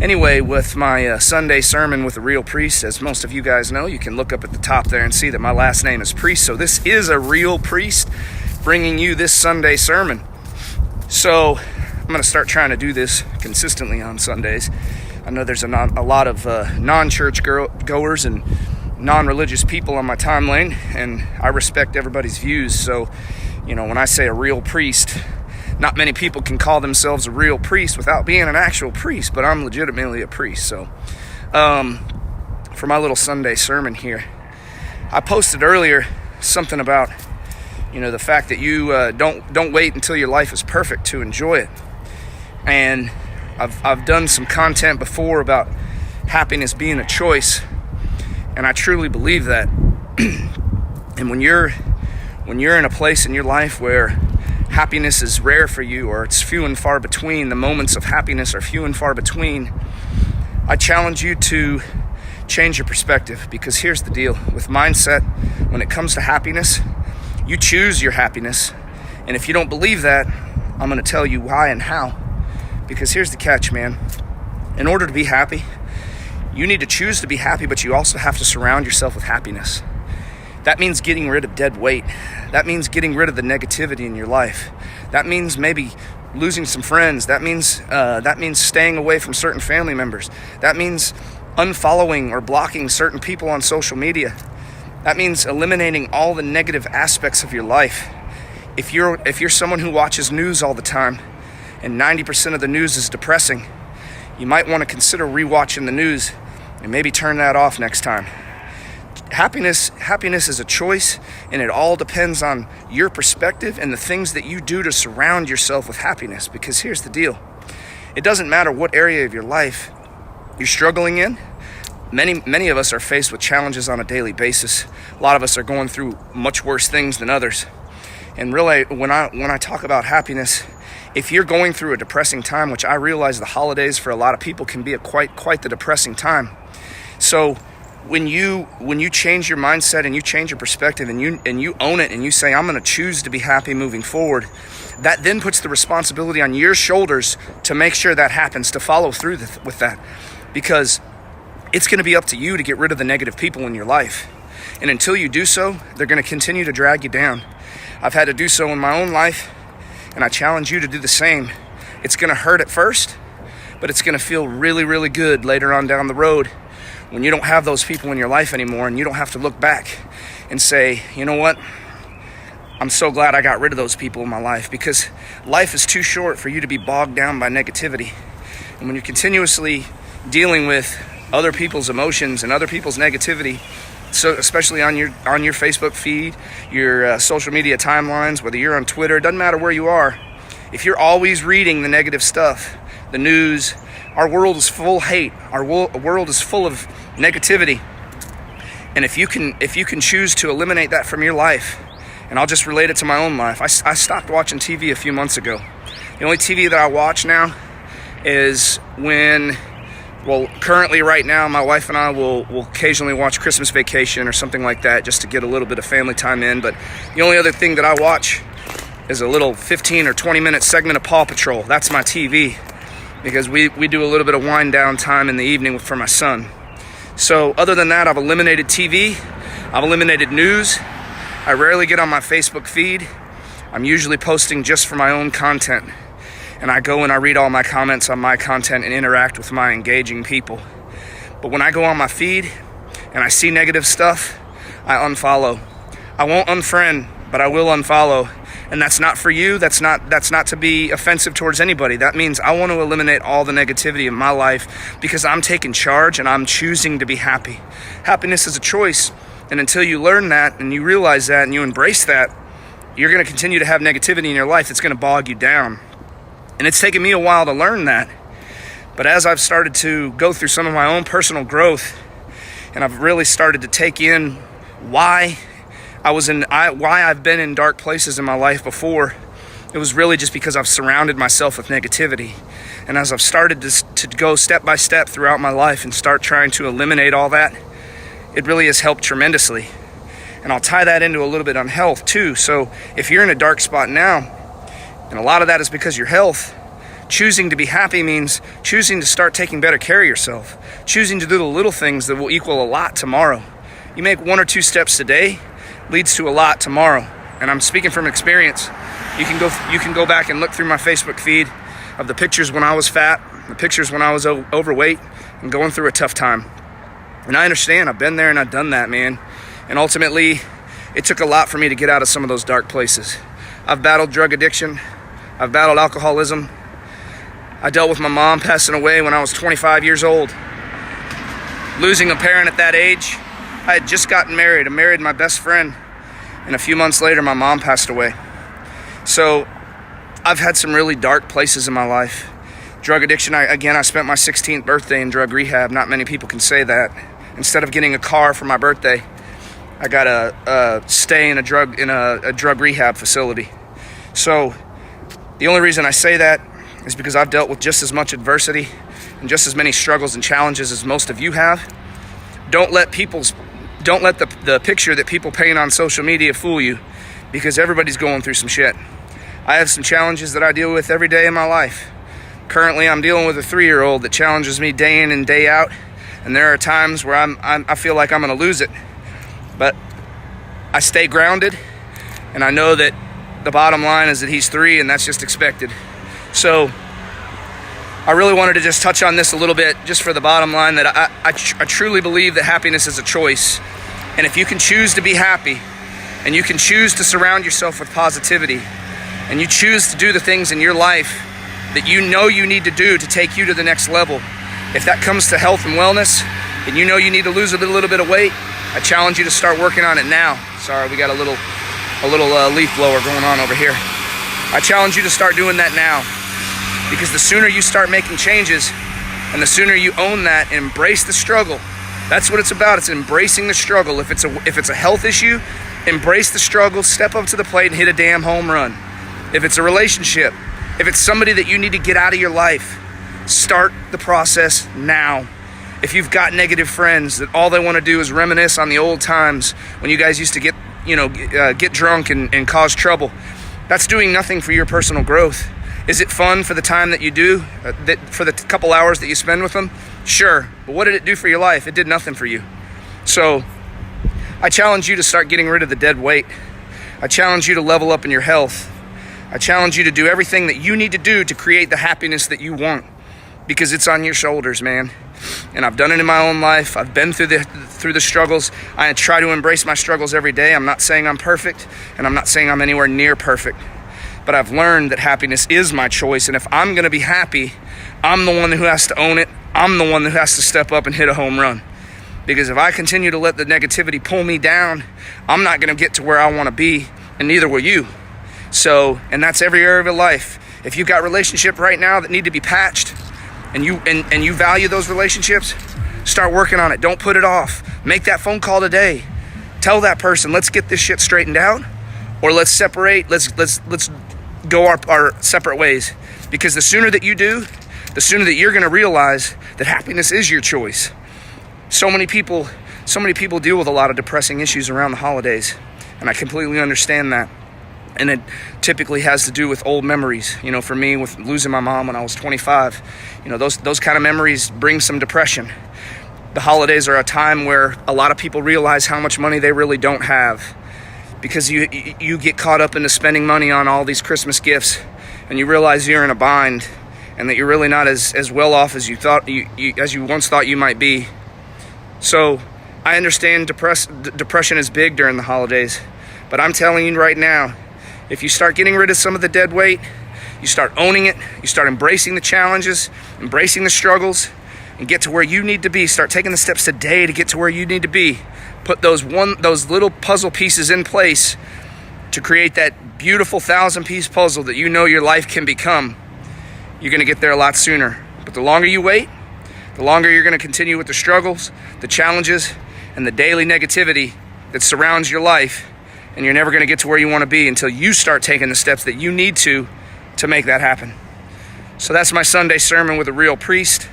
Anyway, with my Sunday sermon with a real priest, as most of you guys know, you can look up at the top there and see that my last name is Priest. So this is a real priest bringing you this Sunday sermon. So I'm going to start trying to do this consistently on Sundays. I know there's a lot of non-church goers and non-religious people on my timeline, and I respect everybody's views. So, when I say a real priest, not many people can call themselves a real priest without being an actual priest, but I'm legitimately a priest. So, for my little Sunday sermon here, I posted earlier something about, the fact that you don't wait until your life is perfect to enjoy it. And I've done some content before about happiness being a choice, and I truly believe that. And when you're in a place in your life where happiness is rare for you, or it's few and far between, the moments of happiness are few and far between, I challenge you to change your perspective. Because here's the deal with mindset: when it comes to happiness, you choose your happiness. And if you don't believe that, I'm going to tell you why and how. Because here's the catch, man. In order to be happy, you need to choose to be happy, but you also have to surround yourself with happiness. That means getting rid of dead weight. That means getting rid of the negativity in your life. That means maybe losing some friends. That means staying away from certain family members. That means unfollowing or blocking certain people on social media. That means eliminating all the negative aspects of your life. If you're someone who watches news all the time, and 90% of the news is depressing, you might want to consider rewatching the news and maybe turn that off next time. Happiness is a choice, and it all depends on your perspective and the things that you do to surround yourself with happiness. Because here's the deal. It doesn't matter what area of your life you're struggling in. Many of us are faced with challenges on a daily basis. A lot of us are going through much worse things than others. And really, when I talk about happiness, if you're going through a depressing time, which I realize the holidays for a lot of people can be a quite the depressing time. So when you change your mindset and you change your perspective and you own it and you say, I'm going to choose to be happy moving forward, that then puts the responsibility on your shoulders to make sure that happens, to follow through with that. Because it's going to be up to you to get rid of the negative people in your life. And until you do so, they're going to continue to drag you down. I've had to do so in my own life, and I challenge you to do the same. It's going to hurt at first, but it's going to feel really, really good later on down the road when you don't have those people in your life anymore, and you don't have to look back and say, you know what? I'm so glad I got rid of those people in my life, because life is too short for you to be bogged down by negativity. And when you're continuously dealing with other people's emotions and other people's negativity, so especially on your Facebook feed, your social media timelines, whether you're on Twitter, it doesn't matter where you are. If you're always reading the negative stuff, the news, our world is full of hate. Our world is full of negativity. And if you can choose to eliminate that from your life, and I'll just relate it to my own life. I stopped watching TV a few months ago. The only TV that I watch now is currently right now, my wife and I will occasionally watch Christmas Vacation or something like that, just to get a little bit of family time in. But the only other thing that I watch is a little 15 or 20 minute segment of Paw Patrol. That's my TV, because we do a little bit of wind down time in the evening for my son. So other than that, I've eliminated TV. I've eliminated news. I rarely get on my Facebook feed. I'm usually posting just for my own content. And I go and I read all my comments on my content and interact with my engaging people. But when I go on my feed and I see negative stuff, I unfollow. I won't unfriend, but I will unfollow. And that's not for you. That's not to be offensive towards anybody. That means I want to eliminate all the negativity in my life, because I'm taking charge and I'm choosing to be happy. Happiness is a choice. And until you learn that and you realize that and you embrace that, you're going to continue to have negativity in your life that's going to bog you down. And it's taken me a while to learn that. But as I've started to go through some of my own personal growth, and I've really started to take in why I've been in dark places in my life before, it was really just because I've surrounded myself with negativity. And as I've started to go step by step throughout my life and start trying to eliminate all that, it really has helped tremendously. And I'll tie that into a little bit on health too. So if you're in a dark spot now, and a lot of that is because your health, Choosing to be happy means choosing to start taking better care of yourself, choosing to do the little things that will equal a lot tomorrow. You make 1 or 2 steps today, leads to a lot tomorrow. And I'm speaking from experience. You can go back and look through my Facebook feed of the pictures when I was fat, the pictures when I was overweight and going through a tough time. And I understand, I've been there and I've done that, man. And ultimately, it took a lot for me to get out of some of those dark places. I've battled drug addiction. I've battled alcoholism. I dealt with my mom passing away when I was 25 years old. Losing a parent at that age. I had just gotten married. I married my best friend. And a few months later, my mom passed away. So I've had some really dark places in my life. Drug addiction, I spent my 16th birthday in drug rehab. Not many people can say that. Instead of getting a car for my birthday, I got a stay in a drug rehab facility. So the only reason I say that is because I've dealt with just as much adversity and just as many struggles and challenges as most of you have. Don't let the picture that people paint on social media fool you, because everybody's going through some shit. I have some challenges that I deal with every day in my life. Currently, I'm dealing with a 3-year-old that challenges me day in and day out, and there are times where I feel like I'm going to lose it. But I stay grounded, and I know that the bottom line is that he's 3, and that's just expected. So I really wanted to just touch on this a little bit, just for the bottom line, that I truly believe that happiness is a choice. And if you can choose to be happy, and you can choose to surround yourself with positivity, and you choose to do the things in your life that you know you need to do to take you to the next level, if that comes to health and wellness, and you know you need to lose a little bit of weight, I challenge you to start working on it now. Sorry, we got a little leaf blower going on over here. I challenge you to start doing that now, because the sooner you start making changes, and the sooner you own that and embrace the struggle. That's what it's about. It's embracing the struggle. If it's a health issue, embrace the struggle, step up to the plate and hit a damn home run. If it's a relationship, if it's somebody that you need to get out of your life, start the process now. If you've got negative friends that all they want to do is reminisce on the old times when you guys used to get drunk and cause trouble, that's doing nothing for your personal growth. Is it fun for the time that you do, for the couple hours that you spend with them? Sure, but what did it do for your life? It did nothing for you. So I challenge you to start getting rid of the dead weight. I challenge you to level up in your health. I challenge you to do everything that you need to do to create the happiness that you want, because it's on your shoulders, man. And I've done it in my own life. I've been through the struggles. I try to embrace my struggles every day. I'm not saying I'm perfect, and I'm not saying I'm anywhere near perfect. But I've learned that happiness is my choice, and if I'm going to be happy, I'm the one who has to own it. I'm the one who has to step up and hit a home run. Because if I continue to let the negativity pull me down, I'm not going to get to where I want to be, and neither will you. So, and that's every area of your life. If you've got relationships right now that need to be patched, and you value those relationships, start working on it. Don't put it off. Make that phone call today. Tell that person, let's get this shit straightened out, or let's separate. Let's go our separate ways. Because the sooner that you do, the sooner that you're going to realize that happiness is your choice. So many people deal with a lot of depressing issues around the holidays, and I completely understand that. And it typically has to do with old memories. You know, for me, with losing my mom when I was 25, those kind of memories bring some depression. The holidays are a time where a lot of people realize how much money they really don't have, because you get caught up into spending money on all these Christmas gifts, and you realize you're in a bind, and that you're really not as well off as you thought as you once thought you might be. So I understand depression is big during the holidays, but I'm telling you right now, if you start getting rid of some of the dead weight, you start owning it, you start embracing the challenges, embracing the struggles, and get to where you need to be. Start taking the steps today to get to where you need to be. Put those little puzzle pieces in place to create that beautiful 1,000-piece puzzle that you know your life can become. You're going to get there a lot sooner. But the longer you wait, the longer you're going to continue with the struggles, the challenges, and the daily negativity that surrounds your life. And you're never going to get to where you want to be until you start taking the steps that you need to make that happen. So that's my Sunday sermon with a real priest.